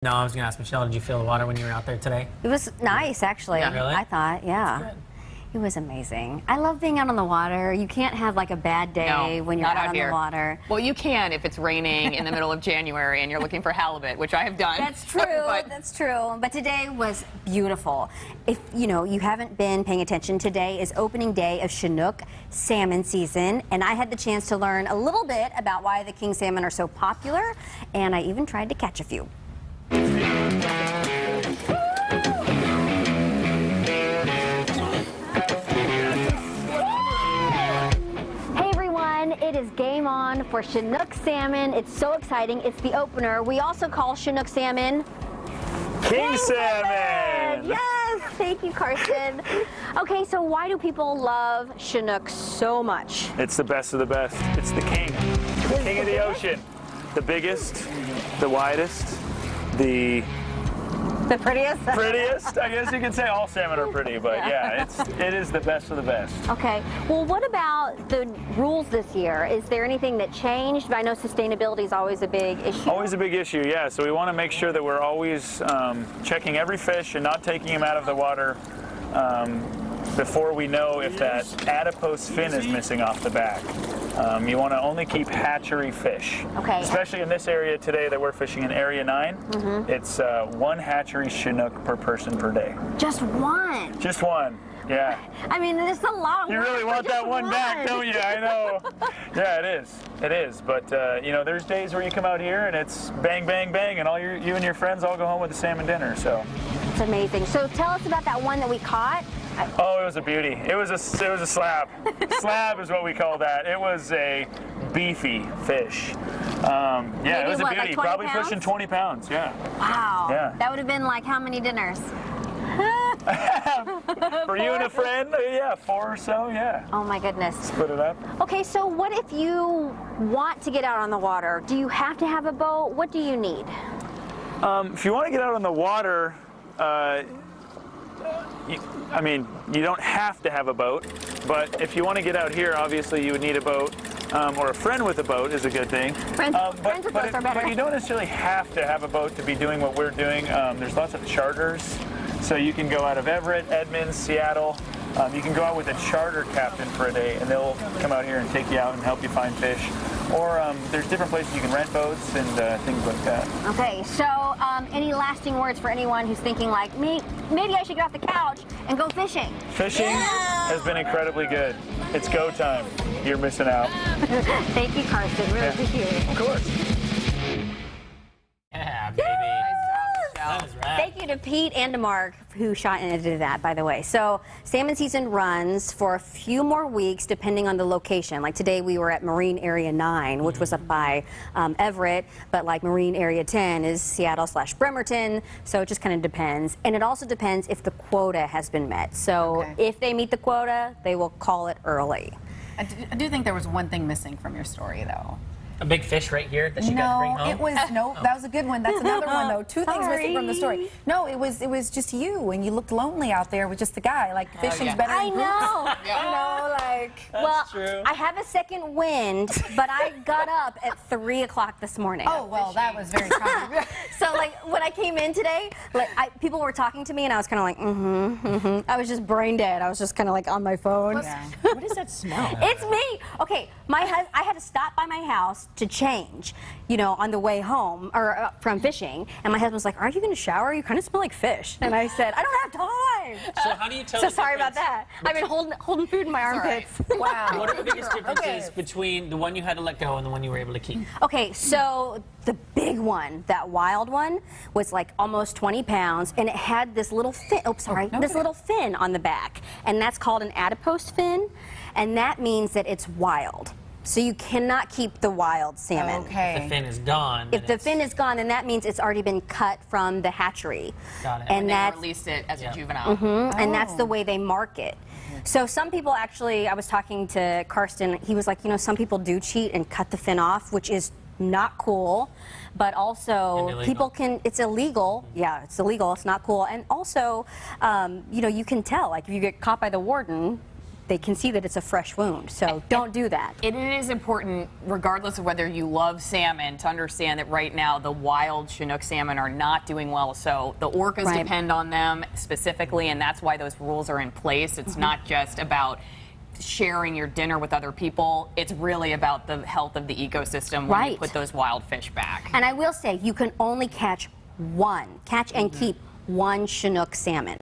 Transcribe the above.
No, I was going to ask Michelle, did you feel the water when you were out there today? It was nice, actually. Yeah, really? I thought, yeah. It was amazing. I love being out on the water. You can't have like a bad day when you're out on the water. Well, you can if it's raining in the middle of January and you're looking for halibut, which I have done. That's true. That's true. But today was beautiful. If you haven't been paying attention, today is opening day of Chinook salmon season, and I had the chance to learn a little bit about why the king salmon are so popular, and I even tried to catch a few. It is game on for Chinook salmon. It's so exciting. It's the opener. We also call Chinook salmon King salmon. Yes, thank you, Carson. Okay, so why do people love Chinook so much? It's the best of the best. It's the king of the ocean. The biggest, the widest, the prettiest? Prettiest. I guess you could say all salmon are pretty, but yeah, it is the best of the best. Okay. Well, what about the rules this year? Is there anything that changed? I know sustainability is always a big issue. Always a big issue, yeah. So we want to make sure that we're always checking every fish and not taking them out of the water before we know if that adipose fin is missing off the back. You want to only keep hatchery fish. Okay. Especially in this area today that we're fishing in Area 9. It's one hatchery Chinook per person per day. Just one? Just one, yeah. I mean, it's a long You really want that one back, don't you? I know. Yeah, it is. It is. But, there's days where you come out here and it's bang, bang, bang, and all you and your friends all go home with a salmon dinner, so. It's amazing. So tell us about that one that we caught. Oh, it was a beauty. It was a slab. Slab is what we call that. It was a beefy fish. Yeah, it was a beauty. Like Probably pounds? pushing 20 pounds, yeah. Wow. Yeah. That would have been like how many dinners? For you and a friend, yeah, 4 or so, yeah. Oh my goodness. Split it up. Okay, so what if you want to get out on the water? Do you have to have a boat? What do you need? If you want to get out on the water, you don't have to have a boat, but if you want to get out here, obviously you would need a boat, or a friend with a boat is a good thing. Friends with boats are better. But you don't necessarily have to have a boat to be doing what we're doing. There's lots of charters, so you can go out of Everett, Edmonds, Seattle. You can go out with a charter captain for a day, and they'll come out here and take you out and help you find fish. Or there's different places you can rent boats and things like that. Okay, so any lasting words for anyone who's thinking like me, maybe I should get off the couch and go fishing? Fishing has been incredibly good. It's go time. You're missing out. Thank you, Carson. Really appreciate it. Of course. Yeah, baby. That was rad. Thank you to Pete and to Mark who shot and edited that, by the way. So salmon season runs for a few more weeks depending on the location. Like today we were at Marine Area 9, which was up by Everett, but like Marine Area 10 is Seattle/Bremerton, so it just kind of depends. And it also depends if the quota has been met. So if they meet the quota, they will call it early. I do think there was one thing missing from your story, though. A big fish right here that she got to bring home? It was that was a good one. That's another one though. Two things missing from the story. No, it was just you, and you looked lonely out there with just the guy. Like fishing's better in groups. I know. You know, like. That's true. I have a second wind, but I got up at 3 o'clock this morning. Oh well, that was very kind. So like when I came in today, like people were talking to me, and I was kind of like, I was just brain dead. I was just kind of like on my phone. What is that smell? It's me. Okay, I had to stop by my house to change, on the way home or from fishing, and my husband was like, "Are you going to shower? You kind of smell like fish." And I said, "I don't have time." So how do you tell? So sorry about that. I've been holding food in my armpits. Wow. What are the biggest differences between the one you had to let go and the one you were able to keep? Okay, so the big one, that wild one, was like almost 20 pounds, and it had this little fin. Oh, sorry, this little fin on the back, and that's called an adipose fin, and that means that it's wild. So you cannot keep the wild salmon. Okay. If the fin is gone. If the fin is gone, then that means it's already been cut from the hatchery. Got it. And They released it as a juvenile. and that's the way they mark it. So some people actually, I was talking to Karsten, he was like, some people do cheat and cut the fin off, which is not cool, but also people can, it's illegal. Yeah, it's illegal, it's not cool. And also, you can tell, like if you get caught by the warden, they can see that it's a fresh wound. So don't do that. It is important, regardless of whether you love salmon, to understand that right now the wild Chinook salmon are not doing well. So the orcas Right. depend on them specifically, and that's why those rules are in place. It's not just about sharing your dinner with other people. It's really about the health of the ecosystem when you Right. put those wild fish back. And I will say, you can only catch and keep one Chinook salmon.